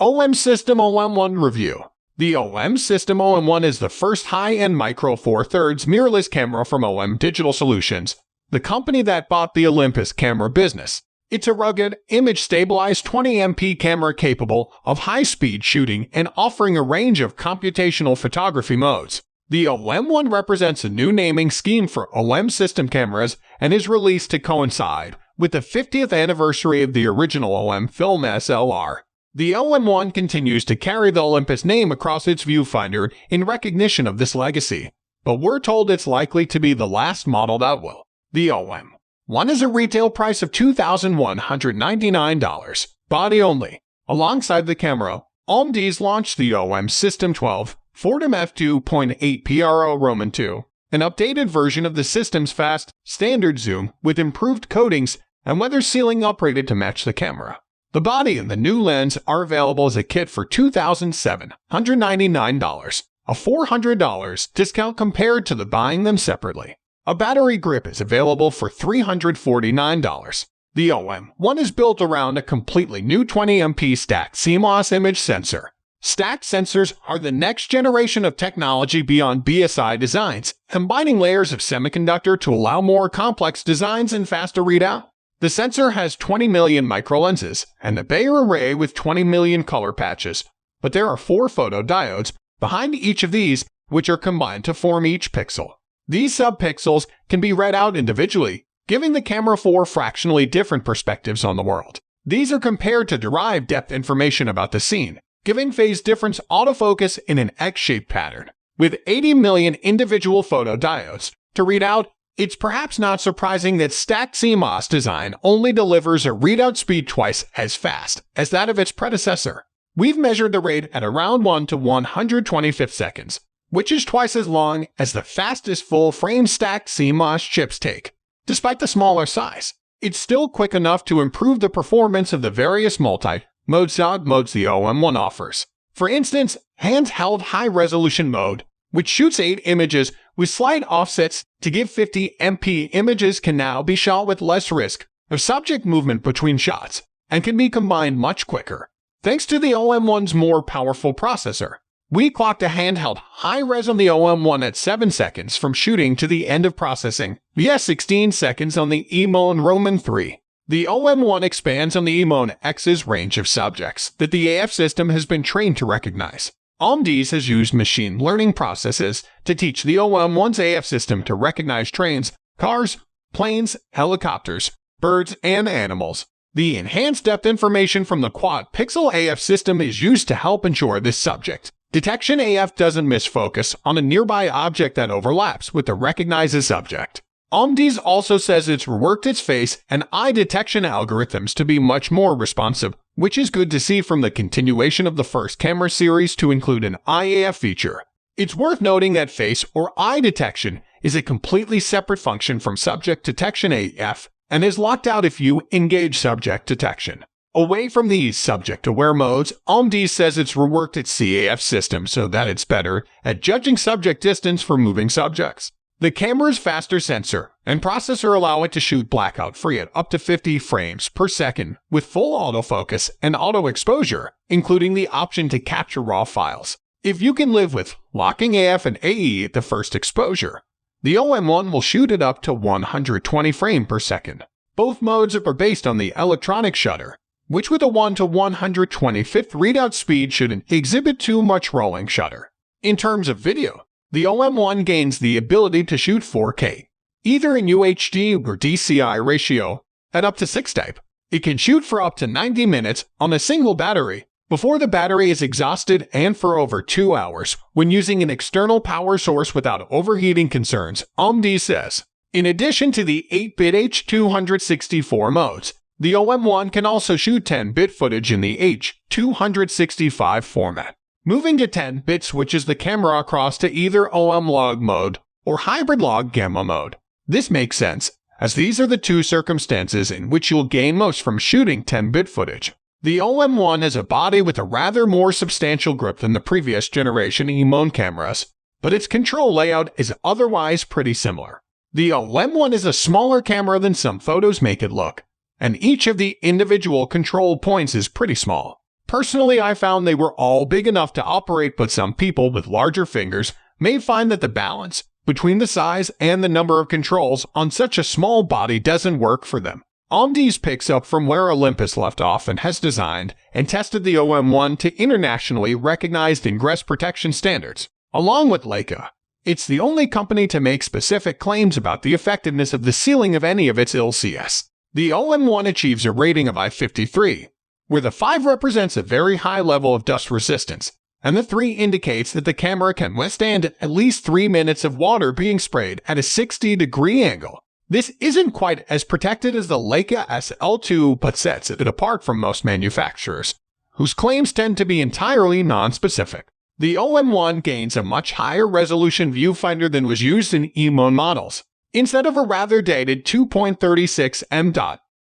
OM System OM-1 Review. The OM System OM-1 is the first high-end Micro Four Thirds mirrorless camera from OM Digital Solutions, the company that bought the Olympus camera business. It's a rugged, image-stabilized 20MP camera capable of high-speed shooting and offering a range of computational photography modes. The OM-1 represents a new naming scheme for OM system cameras and is released to coincide with the 50th anniversary of the original OM film DSLR. The OM-1 continues to carry the Olympus name across its viewfinder in recognition of this legacy, but we're told it's likely to be the last model that will. The OM-1 is a retail price of $2,199, body only. Alongside the camera, OM-D's launched the OM System 12 Fortum f2.8 Pro Roman 2, an updated version of the system's fast, standard zoom with improved coatings and weather sealing upgraded to match the camera. The body and the new lens are available as a kit for $2,799, a $400 discount compared to buying them separately. A battery grip is available for $349. The OM-1 is built around a completely new 20MP stacked CMOS image sensor. Stacked sensors are the next generation of technology beyond BSI designs, combining layers of semiconductor to allow more complex designs and faster readout. The sensor has 20 million microlenses and a Bayer array with 20 million color patches, but there are 4 photodiodes behind each of these, which are combined to form each pixel. These subpixels can be read out individually, giving the camera 4 fractionally different perspectives on the world. These are compared to derive depth information about the scene, giving phase difference autofocus in an X-shaped pattern. With 80 million individual photodiodes to read out, it's perhaps not surprising that stacked CMOS design only delivers a readout speed twice as fast as that of its predecessor. We've measured the rate at around 1 to 125 seconds, which is twice as long as the fastest full-frame stacked CMOS chips take. Despite the smaller size, it's still quick enough to improve the performance of the various multi-modes the OM-1 offers. For instance, handheld high-resolution mode, which shoots 8 images with slight offsets to give 50MP images, can now be shot with less risk of subject movement between shots and can be combined much quicker. Thanks to the OM-1's more powerful processor, we clocked a handheld high-res on the OM-1 at 7 seconds from shooting to the end of processing, via 16 seconds on the OM-1 Roman 3. The OM-1 expands on the OM-X's range of subjects that the AF system has been trained to recognize. OM-D's has used machine learning processes to teach the OM-1's AF system to recognize trains, cars, planes, helicopters, birds, and animals. The enhanced depth information from the quad-pixel AF system is used to help ensure this subject detection AF doesn't miss focus on a nearby object that overlaps with the recognized subject. OM-D's also says it's reworked its face and eye detection algorithms to be much more responsive, which is good to see from the continuation of the first camera series to include an eye AF feature. It's worth noting that face or eye detection is a completely separate function from subject detection AF and is locked out if you engage subject detection. Away from these subject-aware modes, OM-D says it's reworked its CAF system so that it's better at judging subject distance for moving subjects. The camera's faster sensor and processor allow it to shoot blackout-free at up to 50 frames per second with full autofocus and auto exposure, including the option to capture RAW files. If you can live with locking AF and AE at the first exposure, the OM-1 will shoot at up to 120 frames per second. Both modes are based on the electronic shutter, which with a 1 to 125th readout speed shouldn't exhibit too much rolling shutter. In terms of video, the OM-1 gains the ability to shoot 4K, either in UHD or DCI ratio, at up to 6 type. It can shoot for up to 90 minutes on a single battery before the battery is exhausted and for over 2 hours when using an external power source without overheating concerns, OM-D says. In addition to the 8-bit H.264 modes, the OM-1 can also shoot 10-bit footage in the H.265 format. Moving to 10-bit switches the camera across to either OM log mode or hybrid log gamma mode. This makes sense, as these are the two circumstances in which you'll gain most from shooting 10-bit footage. The OM-1 has a body with a rather more substantial grip than the previous generation OM cameras, but its control layout is otherwise pretty similar. The OM-1 is a smaller camera than some photos make it look, and each of the individual control points is pretty small. Personally, I found they were all big enough to operate, but some people with larger fingers may find that the balance between the size and the number of controls on such a small body doesn't work for them. OM-1 picks up from where Olympus left off and has designed and tested the OM-1 to internationally recognized ingress protection standards. Along with Leica, it's the only company to make specific claims about the effectiveness of the sealing of any of its LCS. The OM-1 achieves a rating of I53, where the 5 represents a very high level of dust resistance, and the 3 indicates that the camera can withstand at least 3 minutes of water being sprayed at a 60-degree angle. This isn't quite as protected as the Leica SL2, but sets it apart from most manufacturers, whose claims tend to be entirely non-specific. The OM-1 gains a much higher resolution viewfinder than was used in OM models. Instead of a rather dated 2.36 m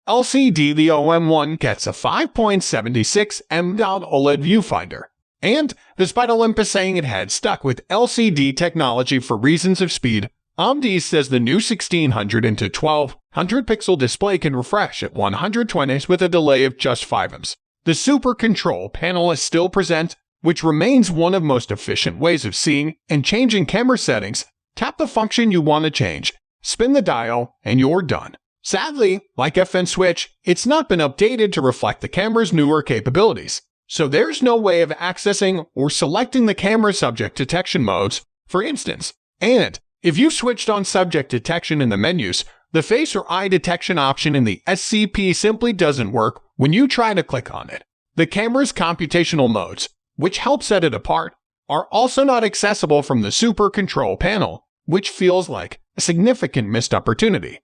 LCD, the OM-1 gets a 5.76 m OLED viewfinder. And, despite Olympus saying it had stuck with LCD technology for reasons of speed, OM-1 says the new 1600 into 1200 pixel display can refresh at 120 with a delay of just 5 ms. The Super Control panel is still present, which remains one of most efficient ways of seeing and changing camera settings. Tap the function you want to change, spin the dial, and you're done. Sadly, like FN Switch, it's not been updated to reflect the camera's newer capabilities, so there's no way of accessing or selecting the camera subject detection modes, for instance. And if you've switched on subject detection in the menus, the face or eye detection option in the SCP simply doesn't work when you try to click on it. The camera's computational modes, which help set it apart, are also not accessible from the Super Control panel, which feels like a significant missed opportunity.